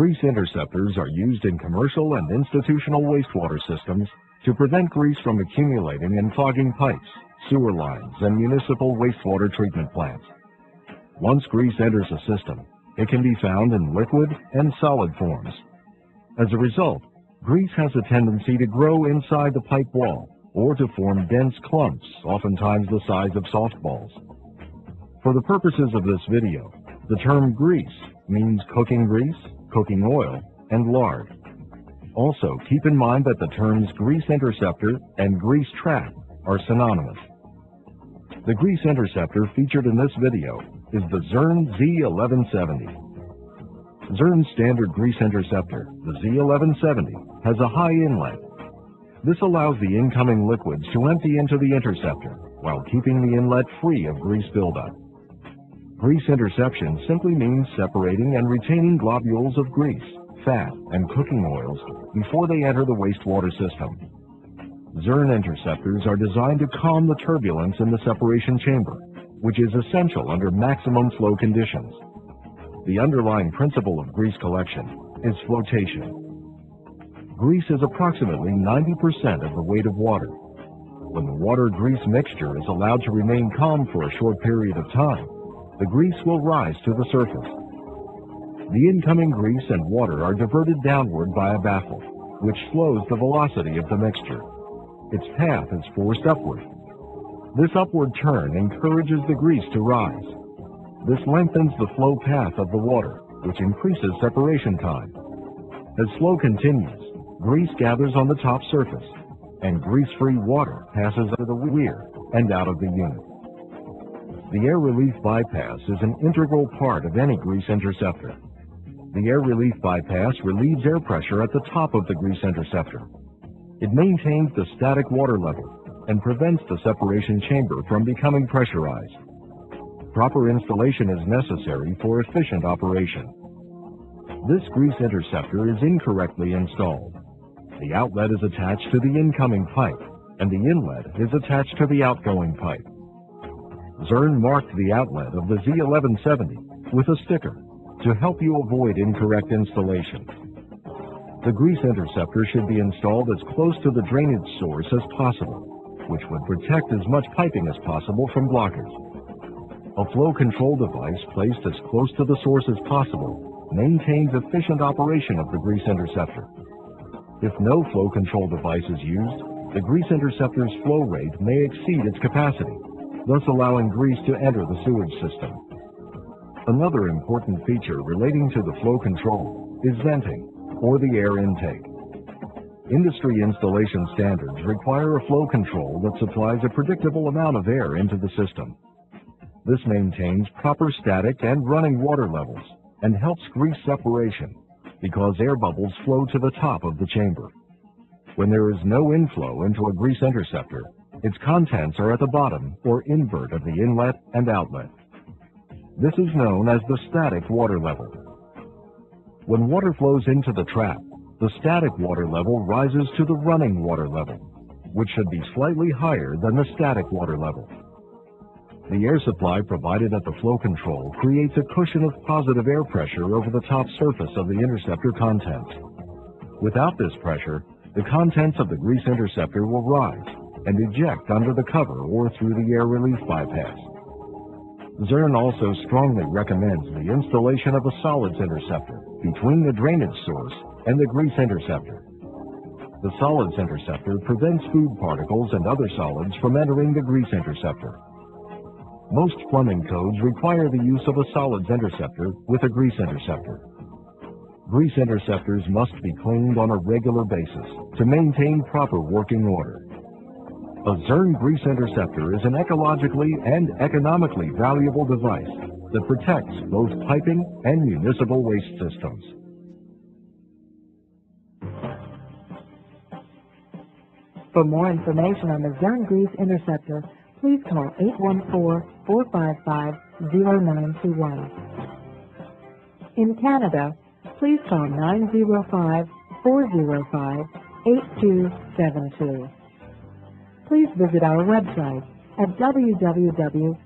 Grease interceptors are used in commercial and institutional wastewater systems to prevent grease from accumulating and clogging pipes, sewer lines, and municipal wastewater treatment plants. Once grease enters a system, it can be found in liquid and solid forms. As a result, grease has a tendency to grow inside the pipe wall or to form dense clumps, oftentimes the size of softballs. For the purposes of this video, the term grease means cooking grease, cooking oil, and lard. Also, keep in mind that the terms grease interceptor and grease trap are synonymous. The grease interceptor featured in this video is the Zurn Z1170. Zurn's standard grease interceptor, the Z1170, has a high inlet. This allows the incoming liquids to empty into the interceptor while keeping the inlet free of grease buildup. Grease interception simply means separating and retaining globules of grease, fat, and cooking oils before they enter the wastewater system. Zurn interceptors are designed to calm the turbulence in the separation chamber, which is essential under maximum flow conditions. The underlying principle of grease collection is flotation. Grease is approximately 90% of the weight of water. When the water-grease mixture is allowed to remain calm for a short period of time, the grease will rise to the surface. The incoming grease and water are diverted downward by a baffle, which slows the velocity of the mixture. Its path is forced upward. This upward turn encourages the grease to rise. This lengthens the flow path of the water, which increases separation time. As flow continues, grease gathers on the top surface, and grease-free water passes under the weir and out of the unit. The air relief bypass is an integral part of any grease interceptor. The air relief bypass relieves air pressure at the top of the grease interceptor. It maintains the static water level and prevents the separation chamber from becoming pressurized. Proper installation is necessary for efficient operation. This grease interceptor is incorrectly installed. The outlet is attached to the incoming pipe, and the inlet is attached to the outgoing pipe. Zurn marked the outlet of the Z1170 with a sticker to help you avoid incorrect installation. The grease interceptor should be installed as close to the drainage source as possible, which would protect as much piping as possible from blockers. A flow control device placed as close to the source as possible maintains efficient operation of the grease interceptor. If no flow control device is used, the grease interceptor's flow rate may exceed its capacity, thus allowing grease to enter the sewage system. Another important feature relating to the flow control is venting, or the air intake. Industry installation standards require a flow control that supplies a predictable amount of air into the system. This maintains proper static and running water levels and helps grease separation because air bubbles flow to the top of the chamber. When there is no inflow into a grease interceptor, its contents are at the bottom or invert of the inlet and outlet. This is known as the static water level. When water flows into the trap, the static water level rises to the running water level, which should be slightly higher than the static water level. The air supply provided at the flow control creates a cushion of positive air pressure over the top surface of the interceptor contents. Without this pressure, the contents of the grease interceptor will rise and eject under the cover or through the air relief bypass. Zurn also strongly recommends the installation of a solids interceptor between the drainage source and the grease interceptor. The solids interceptor prevents food particles and other solids from entering the grease interceptor. Most plumbing codes require the use of a solids interceptor with a grease interceptor. Grease interceptors must be cleaned on a regular basis to maintain proper working order. A Zurn grease interceptor is an ecologically and economically valuable device that protects both piping and municipal waste systems. For more information on the Zurn grease interceptor, please call 814-455-0921. In Canada, please call 905-405-8272. Please visit our website at www.zurn.com.